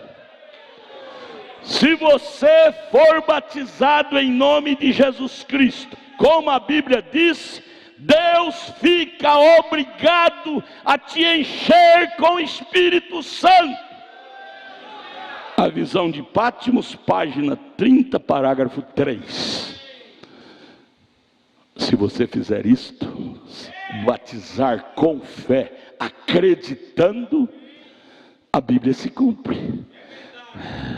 Se você for batizado em nome de Jesus Cristo, como a Bíblia diz, Deus fica obrigado a te encher com o Espírito Santo. A visão de Patmos, página 30, parágrafo 3. Se você fizer isto, batizar com fé, acreditando, a Bíblia se cumpre.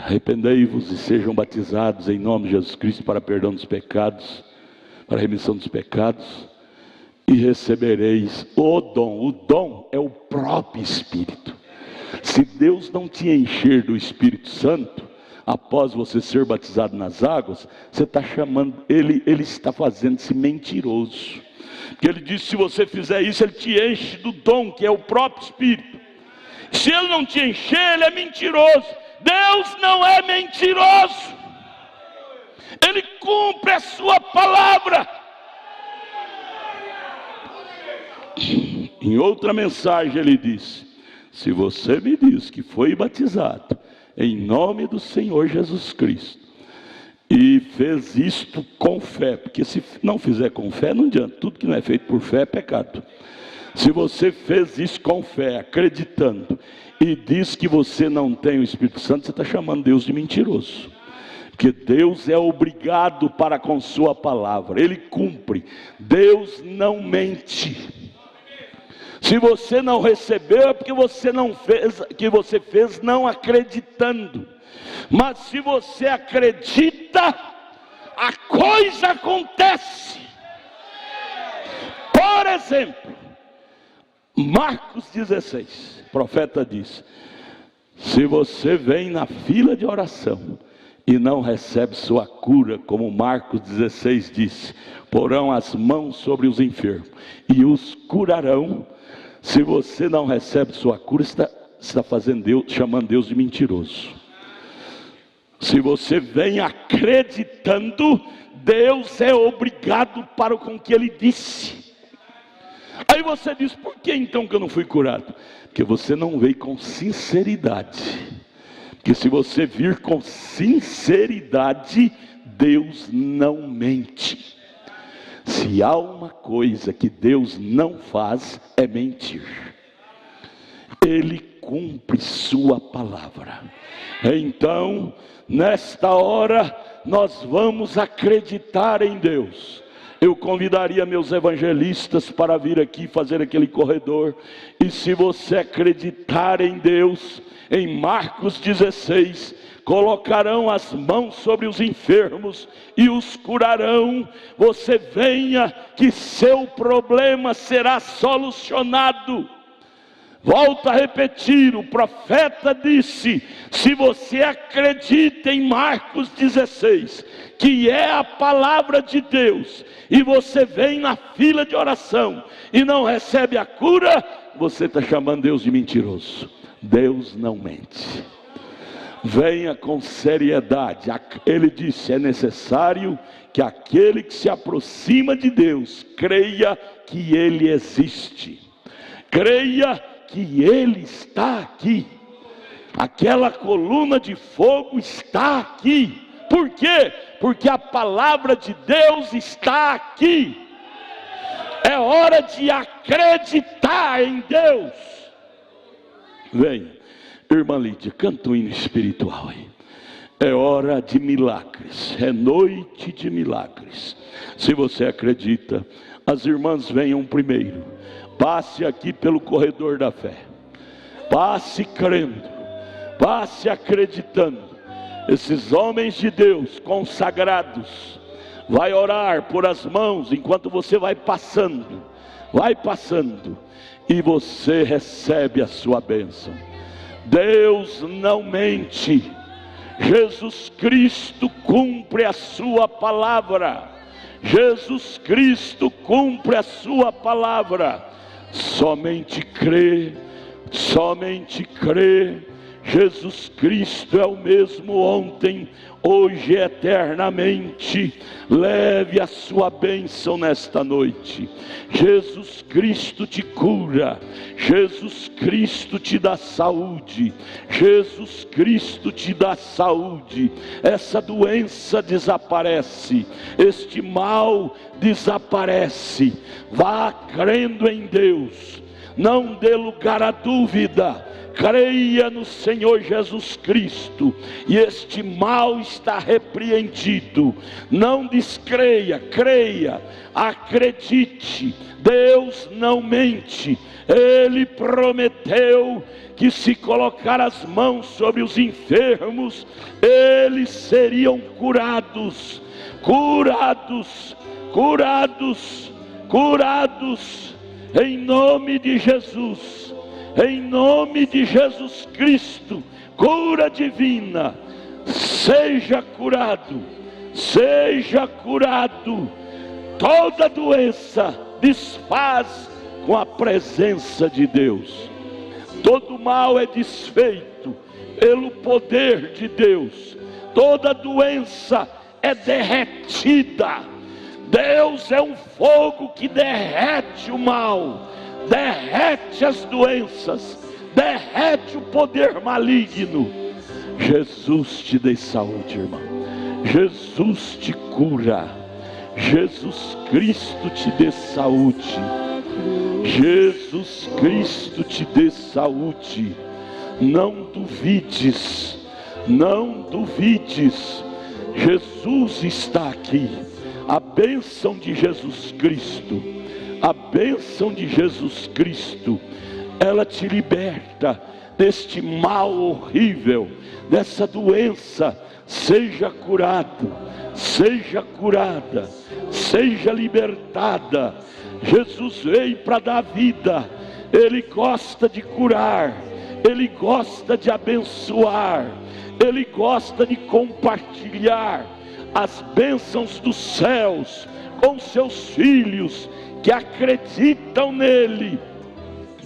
Arrependei-vos e sejam batizados em nome de Jesus Cristo para perdão dos pecados, para remissão dos pecados, e recebereis o dom. O dom é o próprio Espírito. Se Deus não te encher do Espírito Santo, após você ser batizado nas águas, você está chamando, ele está fazendo-se mentiroso. Porque ele diz: se você fizer isso, ele te enche do dom, que é o próprio Espírito. Se ele não te encher, ele é mentiroso. Deus não é mentiroso. Ele cumpre a sua palavra. Em outra mensagem ele disse: se você me diz que foi batizado em nome do Senhor Jesus Cristo e fez isto com fé, porque se não fizer com fé não adianta, tudo que não é feito por fé é pecado. Se você fez isso com fé, acreditando, e diz que você não tem o Espírito Santo, você está chamando Deus de mentiroso. Porque Deus é obrigado para com sua palavra, Ele cumpre. Deus não mente. Se você não recebeu, é porque você não fez, que você fez não acreditando. Mas se você acredita, a coisa acontece. Por exemplo, Marcos 16, o profeta diz: se você vem na fila de oração e não recebe sua cura, como Marcos 16 diz, porão as mãos sobre os enfermos e os curarão. Se você não recebe sua cura, está fazendo Deus, chamando Deus de mentiroso. Se você vem acreditando, Deus é obrigado para com que Ele disse. Aí você diz: por que então que eu não fui curado? Porque você não veio com sinceridade. Porque se você vir com sinceridade, Deus não mente. Se há uma coisa que Deus não faz, é mentir. Ele cumpre sua palavra. Então, nesta hora, nós vamos acreditar em Deus. Eu convidaria meus evangelistas para vir aqui fazer aquele corredor. E se você acreditar em Deus, em Marcos 16, colocarão as mãos sobre os enfermos e os curarão. Você venha, que seu problema será solucionado. Volto a repetir, o profeta disse: se você acredita em Marcos 16, que é a palavra de Deus, e você vem na fila de oração e não recebe a cura, você está chamando Deus de mentiroso. Deus não mente. Venha com seriedade. Ele disse: é necessário que aquele que se aproxima de Deus creia que Ele existe, creia que Ele está aqui. Aquela coluna de fogo está aqui. Por quê? Porque a palavra de Deus está aqui. É hora de acreditar em Deus. Venha, irmã Lídia, canta um hino espiritual aí. É hora de milagres, é noite de milagres. Se você acredita, as irmãs venham primeiro. Passe aqui pelo corredor da fé. Passe crendo, passe acreditando. Esses homens de Deus consagrados vai orar por as mãos enquanto você vai passando, e você recebe a sua bênção. Deus não mente. Jesus Cristo cumpre a sua palavra. Jesus Cristo cumpre a sua palavra. Somente crê, somente crê. Jesus Cristo é o mesmo ontem, hoje e eternamente. Leve a sua bênção nesta noite. Jesus Cristo te cura. Jesus Cristo te dá saúde. Jesus Cristo te dá saúde. Essa doença desaparece. Este mal desaparece. Vá crendo em Deus. Não dê lugar à dúvida. Creia no Senhor Jesus Cristo, e este mal está repreendido. Não descreia, creia, acredite. Deus não mente. Ele prometeu que se colocar as mãos sobre os enfermos, eles seriam curados, curados, curados, curados, em nome de Jesus. Em nome de Jesus Cristo, cura divina, seja curado, seja curado. Toda doença desfaz com a presença de Deus. Todo mal é desfeito pelo poder de Deus. Toda doença é derretida. Deus é um fogo que derrete o mal, derrete as doenças, derrete o poder maligno. Jesus te dê saúde, irmão. Jesus te cura. Jesus Cristo te dê saúde. Jesus Cristo te dê saúde. Não duvides, não duvides. Jesus está aqui. A bênção de Jesus Cristo, a bênção de Jesus Cristo, ela te liberta deste mal horrível, dessa doença. Seja curado, seja curada, seja libertada. Jesus veio para dar vida. Ele gosta de curar, Ele gosta de abençoar, Ele gosta de compartilhar as bênçãos dos céus com seus filhos que acreditam nele.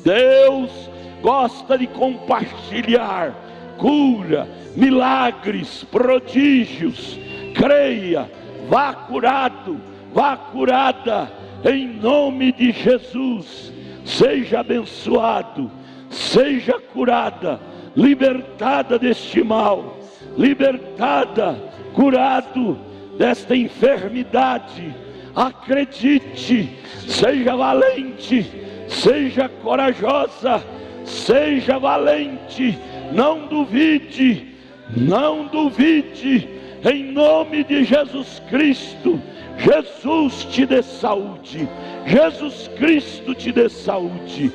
Deus gosta de compartilhar cura, milagres, prodígios. Creia, vá curado, vá curada, em nome de Jesus. Seja abençoado, seja curada, libertada deste mal, libertada, curado desta enfermidade. Acredite, seja valente, seja corajosa, seja valente, não duvide, não duvide, em nome de Jesus Cristo. Jesus te dê saúde, Jesus Cristo te dê saúde.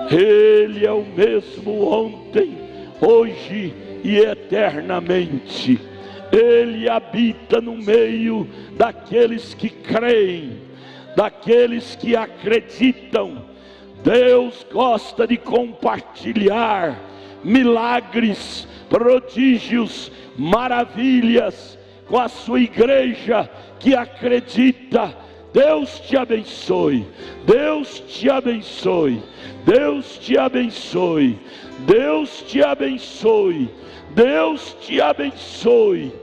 Ele é o mesmo ontem, hoje e eternamente. Ele habita no meio daqueles que creem, daqueles que acreditam. Deus gosta de compartilhar milagres, prodígios, maravilhas com a sua igreja que acredita. Deus te abençoe, Deus te abençoe, Deus te abençoe, Deus te abençoe, Deus te abençoe.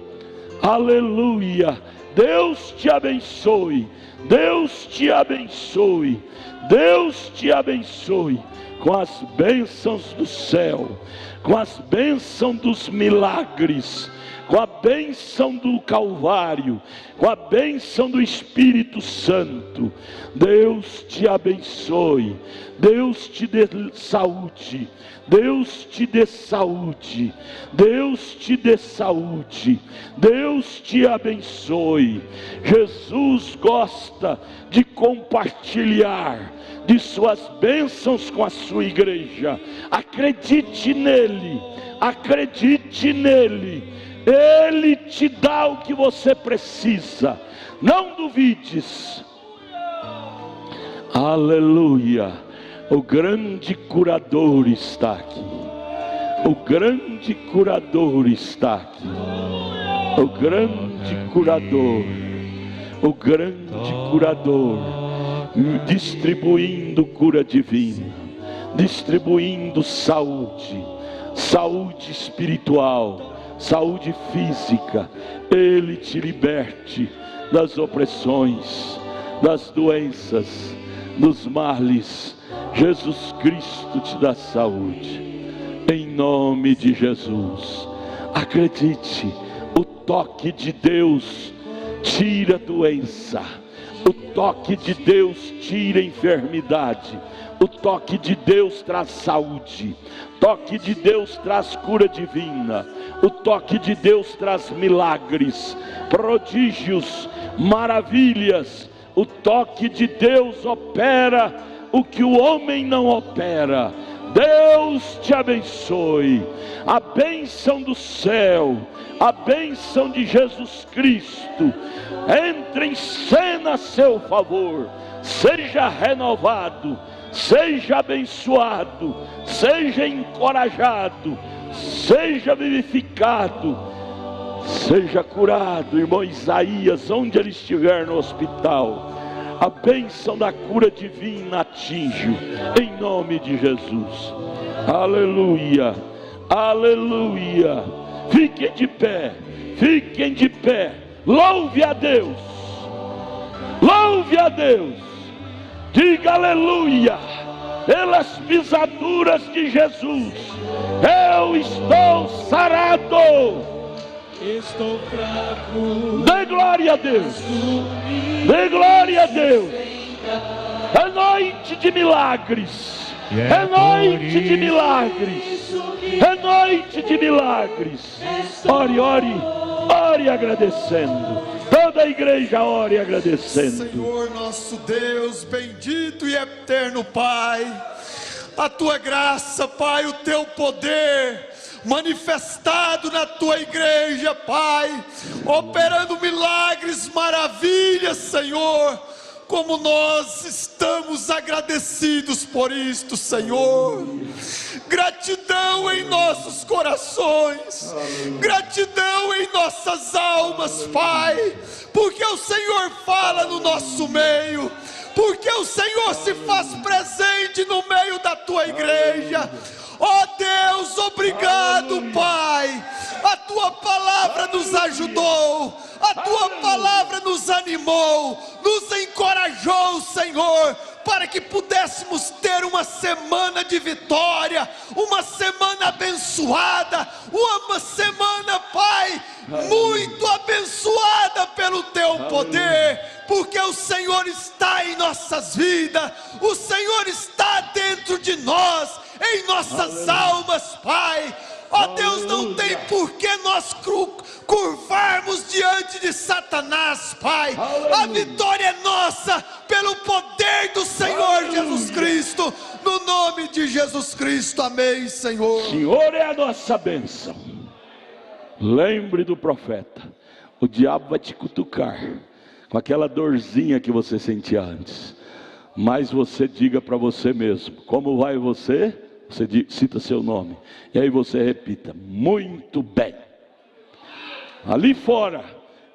Aleluia. Deus te abençoe, Deus te abençoe, Deus te abençoe com as bênçãos do céu, com as bênçãos dos milagres, com a bênção do Calvário, com a bênção do Espírito Santo. Deus te abençoe, Deus te dê saúde, Deus te dê saúde, Deus te dê saúde, Deus te abençoe. Jesus gosta de compartilhar de suas bênçãos com a sua igreja. Acredite nele, acredite nele. Ele te dá o que você precisa. Não duvides. Aleluia. O grande curador está aqui. O grande curador está aqui. O grande curador. O grande curador. Distribuindo cura divina. Distribuindo saúde. Saúde espiritual. Saúde física. Ele te liberte das opressões, das doenças, dos males. Jesus Cristo te dá saúde. Em nome de Jesus. Acredite, o toque de Deus tira a doença. O toque de Deus tira a enfermidade. O toque de Deus traz saúde. O toque de Deus traz cura divina. O toque de Deus traz milagres, prodígios, maravilhas. O toque de Deus opera o que o homem não opera. Deus te abençoe. A bênção do céu, a bênção de Jesus Cristo entra em cena a seu favor. Seja renovado, seja abençoado, seja encorajado, seja vivificado, seja curado. Irmão Isaías, onde ele estiver no hospital, a bênção da cura divina atinge, em nome de Jesus. Aleluia, aleluia. Fiquem de pé, fiquem de pé. Louve a Deus, louve a Deus. Diga aleluia. Pelas pisaduras de Jesus eu estou sarado. Estou fraco. Dê glória a Deus. Dê glória a Deus. É noite de milagres. É noite de milagres. É noite de milagres. Ore, ore, ore agradecendo. Toda a igreja ore agradecendo. Senhor nosso Deus, bendito e eterno Pai, a tua graça, Pai, o teu poder manifestado na tua igreja, Pai, operando milagres, maravilhas, Senhor. Como nós estamos agradecidos por isto, Senhor. Gratidão em nossos corações, gratidão em nossas almas, Pai, porque o Senhor fala no nosso meio, porque o Senhor se faz presente no meio da tua igreja. Ó Deus, obrigado, Pai. A tua palavra nos ajudou, a tua palavra nos animou, nos encorajou, Senhor, para que pudéssemos ter uma semana de vitória, uma semana abençoada, uma semana, Pai, muito abençoada pelo teu poder, porque o Senhor está em nossas vidas, o Senhor está dentro de nós, em nossas almas, Pai. Ó Deus, não tem por que nós curvarmos diante de Satanás, Pai. A vitória é nossa, pelo poder do Senhor Jesus Cristo, no nome de Jesus Cristo, amém, Senhor. Senhor é a nossa bênção. Lembre do profeta, o diabo vai te cutucar com aquela dorzinha que você sentia antes, mas você diga para você mesmo: como vai você? Você cita seu nome, e aí você repita: muito bem. Ali fora,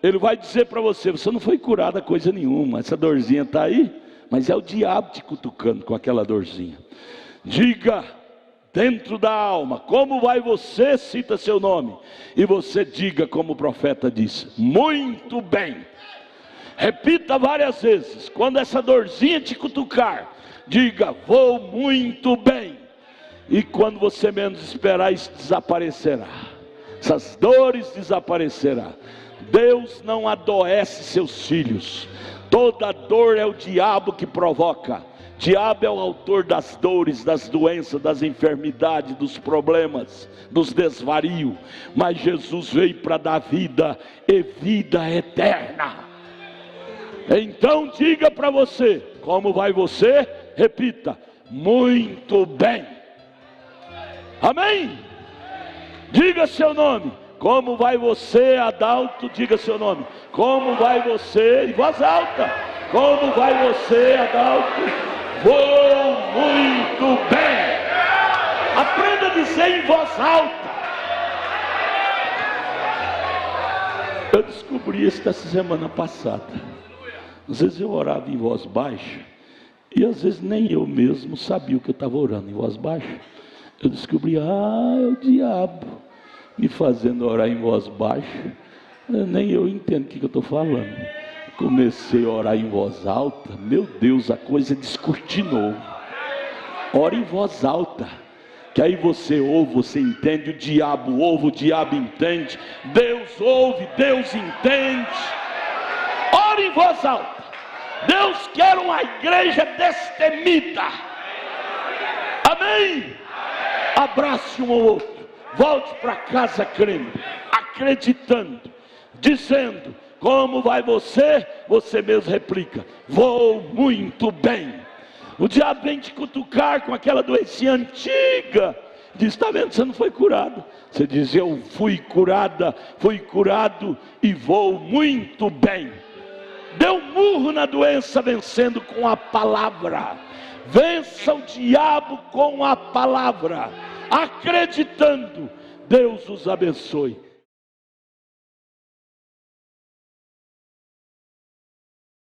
ele vai dizer para você: você não foi curada coisa nenhuma, essa dorzinha está aí, mas é o diabo te cutucando com aquela dorzinha. Diga dentro da alma: como vai você? Cita seu nome, e você diga como o profeta disse: muito bem. Repita várias vezes. Quando essa dorzinha te cutucar, diga: vou muito bem. E quando você menos esperar, isso desaparecerá. Essas dores desaparecerá. Deus não adoece seus filhos. Toda dor é o diabo que provoca. Diabo é o autor das dores, das doenças, das enfermidades, dos problemas, dos desvarios. Mas Jesus veio para dar vida e vida eterna. Então diga para você: como vai você? Repita: muito bem. Amém? Diga seu nome. Como vai você, Adalto? Diga seu nome. Como vai você? Em voz alta. Como vai você, Adalto? Vou muito bem. Aprenda a dizer em voz alta. Eu descobri isso essa semana passada. Às vezes eu orava em voz baixa, e às vezes nem eu mesmo sabia o que eu estava orando em voz baixa. Eu descobri, é o diabo me fazendo orar em voz baixa. Nem eu entendo o que eu estou falando. Comecei a orar em voz alta, meu Deus, a coisa descortinou. Ora em voz alta, que aí você ouve, você entende, o diabo ouve, o diabo entende, Deus ouve, Deus entende. Ora em voz alta. Deus quer uma igreja destemida. Amém? Abrace um ao outro, volte para casa crendo, acreditando, dizendo: como vai você? Você mesmo replica: vou muito bem. O diabo vem te cutucar com aquela doença antiga, diz: está vendo, você não foi curado. Você diz: eu fui curada, fui curado e vou muito bem. Dê um murro na doença vencendo com a palavra. Vença o diabo com a palavra, acreditando. Deus os abençoe.